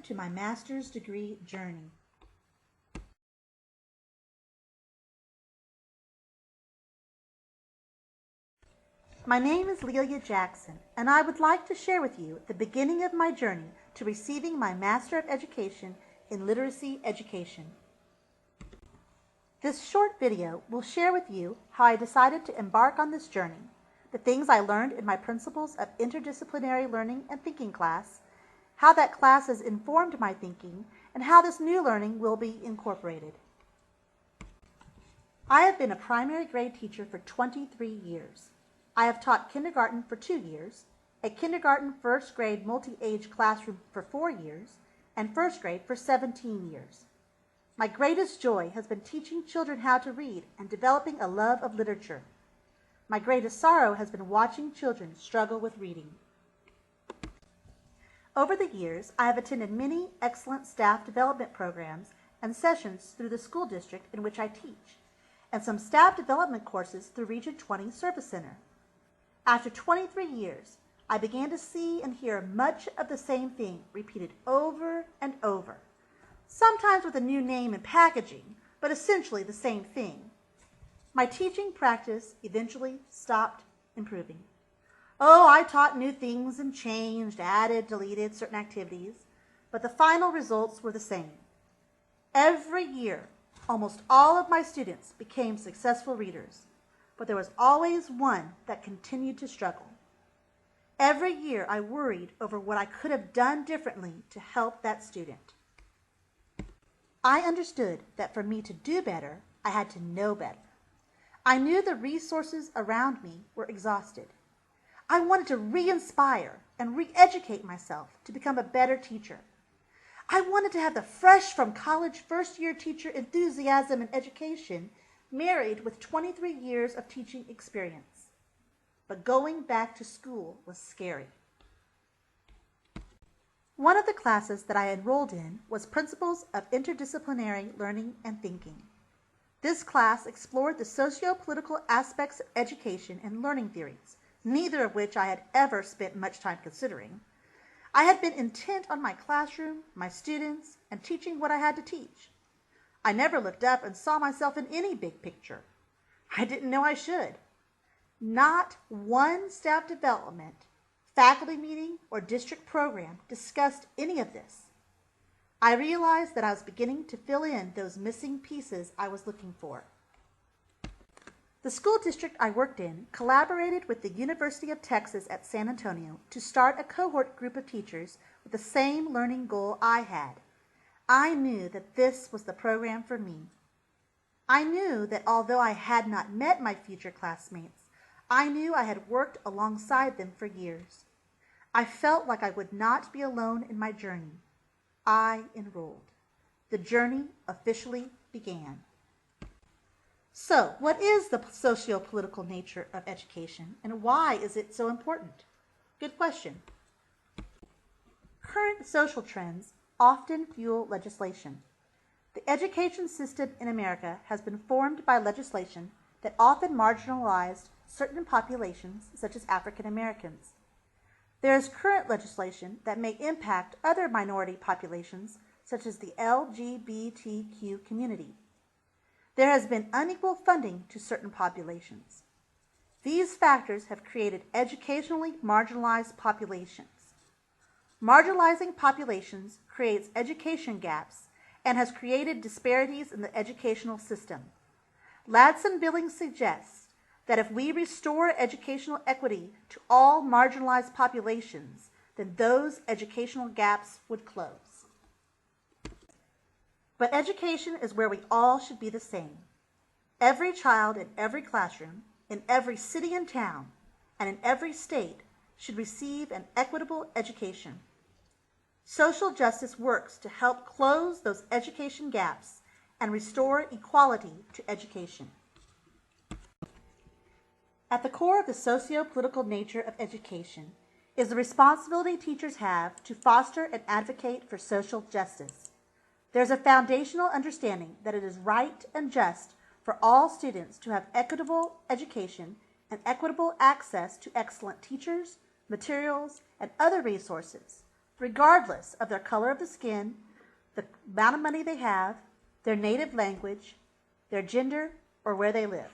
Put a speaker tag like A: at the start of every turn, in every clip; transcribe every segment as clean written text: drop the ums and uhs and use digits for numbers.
A: Welcome to my master's degree journey. My name is Lelia Jackson, and I would like to share with you the beginning of my journey to receiving my Master of Education in Literacy Education. This short video will share with you how I decided to embark on this journey, the things I learned in my Principles of Interdisciplinary Learning and Thinking class, how that class has informed my thinking, and how this new learning will be incorporated. I have been a primary grade teacher for 23 years. I have taught kindergarten for 2 years, a kindergarten first grade multi-age classroom for 4 years, and first grade for 17 years. My greatest joy has been teaching children how to read and developing a love of literature. My greatest sorrow has been watching children struggle with reading. Over the years, I have attended many excellent staff development programs and sessions through the school district in which I teach, and some staff development courses through Region 20 Service Center. After 23 years, I began to see and hear much of the same thing repeated over and over, sometimes with a new name and packaging, but essentially the same thing. My teaching practice eventually stopped improving. Oh, I taught new things and changed, added, deleted certain activities, but the final results were the same. Every year, almost all of my students became successful readers, but there was always one that continued to struggle. Every year I worried over what I could have done differently to help that student. I understood that for me to do better, I had to know better. I knew the resources around me were exhausted. I wanted to re-inspire and re-educate myself to become a better teacher. I wanted to have the fresh from college first-year teacher enthusiasm and education married with 23 years of teaching experience. But going back to school was scary. One of the classes that I enrolled in was Principles of Interdisciplinary Learning and Thinking. This class explored the socio-political aspects of education and learning theories, neither of which I had ever spent much time considering. I had been intent on my classroom, my students, and teaching what I had to teach. I never looked up and saw myself in any big picture. I didn't know I should. Not one staff development, faculty meeting, or district program discussed any of this. I realized that I was beginning to fill in those missing pieces I was looking for. The school district I worked in collaborated with the University of Texas at San Antonio to start a cohort group of teachers with the same learning goal I had. I knew that this was the program for me. I knew that although I had not met my future classmates, I knew I had worked alongside them for years. I felt like I would not be alone in my journey. I enrolled. The journey officially began. So, what is the socio-political nature of education, and why is it so important? Good question. Current social trends often fuel legislation. The education system in America has been formed by legislation that often marginalized certain populations, such as African Americans. There is current legislation that may impact other minority populations, such as the LGBTQ community. There has been unequal funding to certain populations. These factors have created educationally marginalized populations. Marginalizing populations creates education gaps and has created disparities in the educational system. Ladson-Billings suggests that if we restore educational equity to all marginalized populations, then those educational gaps would close. But education is where we all should be the same. Every child in every classroom, in every city and town, and in every state should receive an equitable education. Social justice works to help close those education gaps and restore equality to education. At the core of the socio-political nature of education is the responsibility teachers have to foster and advocate for social justice. There's a foundational understanding that it is right and just for all students to have equitable education and equitable access to excellent teachers, materials, and other resources regardless of their color of the skin, the amount of money they have, their native language, their gender, or where they live.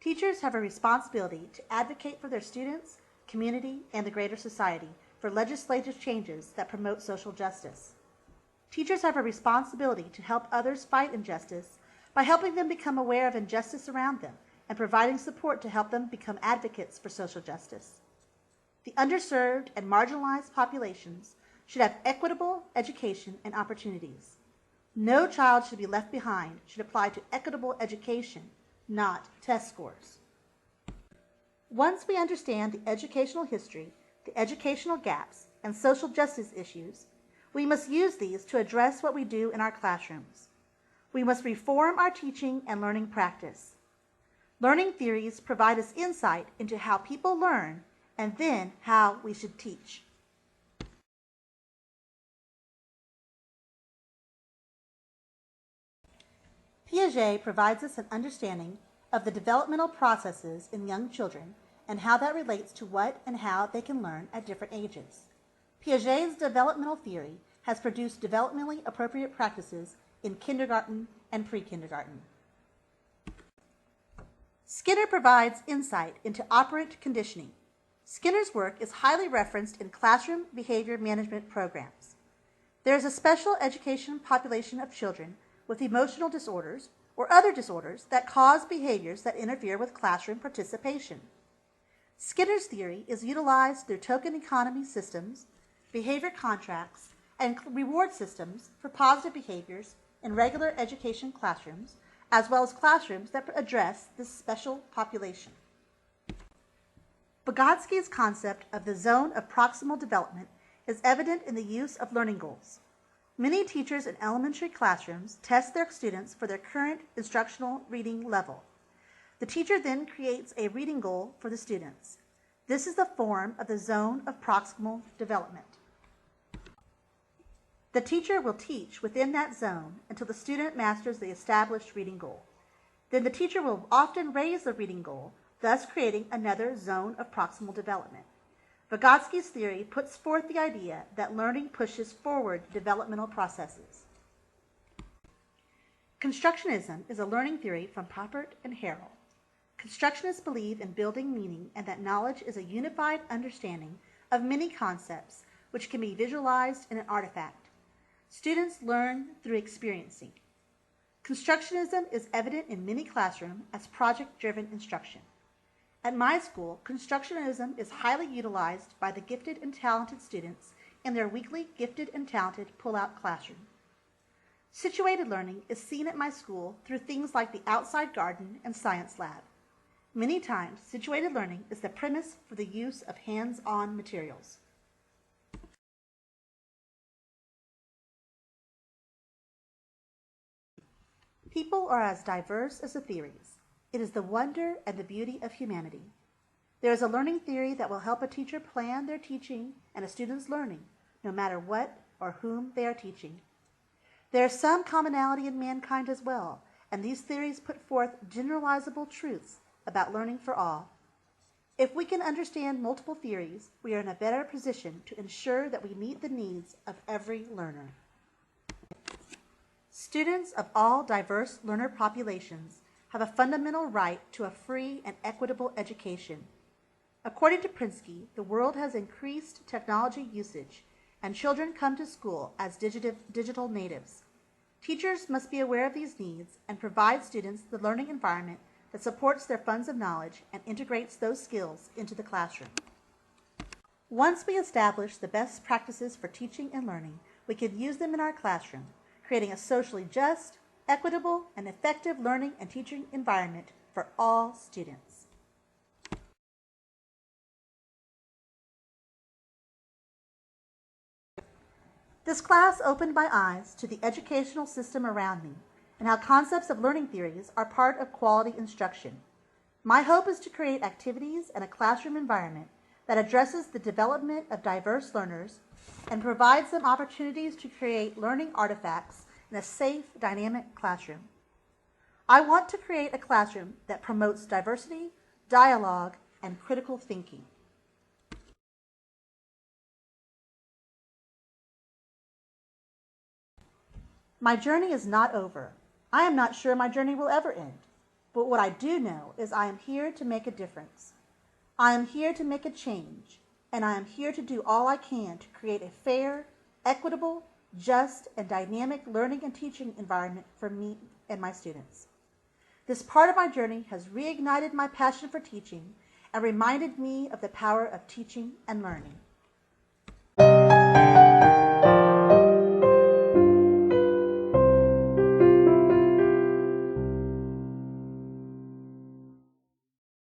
A: Teachers have a responsibility to advocate for their students, community, and the greater society for legislative changes that promote social justice. Teachers have a responsibility to help others fight injustice by helping them become aware of injustice around them and providing support to help them become advocates for social justice. The underserved and marginalized populations should have equitable education and opportunities. No child should be left behind should apply to equitable education, not test scores. Once we understand the educational history, the educational gaps, and social justice issues, we must use these to address what we do in our classrooms. We must reform our teaching and learning practice. Learning theories provide us insight into how people learn and then how we should teach. Piaget provides us an understanding of the developmental processes in young children and how that relates to what and how they can learn at different ages. Piaget's developmental theory has produced developmentally appropriate practices in kindergarten and pre-kindergarten. Skinner provides insight into operant conditioning. Skinner's work is highly referenced in classroom behavior management programs. There is a special education population of children with emotional disorders or other disorders that cause behaviors that interfere with classroom participation. Skinner's theory is utilized through token economy systems, behavior contracts, and reward systems for positive behaviors in regular education classrooms, as well as classrooms that address this special population. Vygotsky's concept of the zone of proximal development is evident in the use of learning goals. Many teachers in elementary classrooms test their students for their current instructional reading level. The teacher then creates a reading goal for the students. This is the form of the zone of proximal development. The teacher will teach within that zone until the student masters the established reading goal. Then the teacher will often raise the reading goal, thus creating another zone of proximal development. Vygotsky's theory puts forth the idea that learning pushes forward developmental processes. Constructionism is a learning theory from Poppert and Harrell. Constructionists believe in building meaning and that knowledge is a unified understanding of many concepts which can be visualized in an artifact. Students learn through experiencing. Constructionism is evident in many classrooms as project-driven instruction. At my school, constructionism is highly utilized by the gifted and talented students in their weekly gifted and talented pull-out classroom. Situated learning is seen at my school through things like the outside garden and science lab. Many times, situated learning is the premise for the use of hands-on materials. People are as diverse as the theories. It is the wonder and the beauty of humanity. There is a learning theory that will help a teacher plan their teaching and a student's learning, no matter what or whom they are teaching. There is some commonality in mankind as well, and these theories put forth generalizable truths about learning for all. If we can understand multiple theories, we are in a better position to ensure that we meet the needs of every learner. Students of all diverse learner populations have a fundamental right to a free and equitable education. According to Prinsky, the world has increased technology usage, and children come to school as digital natives. Teachers must be aware of these needs and provide students the learning environment that supports their funds of knowledge and integrates those skills into the classroom. Once we establish the best practices for teaching and learning, we can use them in our classroom, creating a socially just, equitable, and effective learning and teaching environment for all students. This class opened my eyes to the educational system around me and how concepts of learning theories are part of quality instruction. My hope is to create activities and a classroom environment that addresses the development of diverse learners and provides them opportunities to create learning artifacts in a safe, dynamic classroom. I want to create a classroom that promotes diversity, dialogue, and critical thinking. My journey is not over. I am not sure my journey will ever end. But what I do know is I am here to make a difference. I am here to make a change, and I am here to do all I can to create a fair, equitable, just, and dynamic learning and teaching environment for me and my students. This part of my journey has reignited my passion for teaching and reminded me of the power of teaching and learning.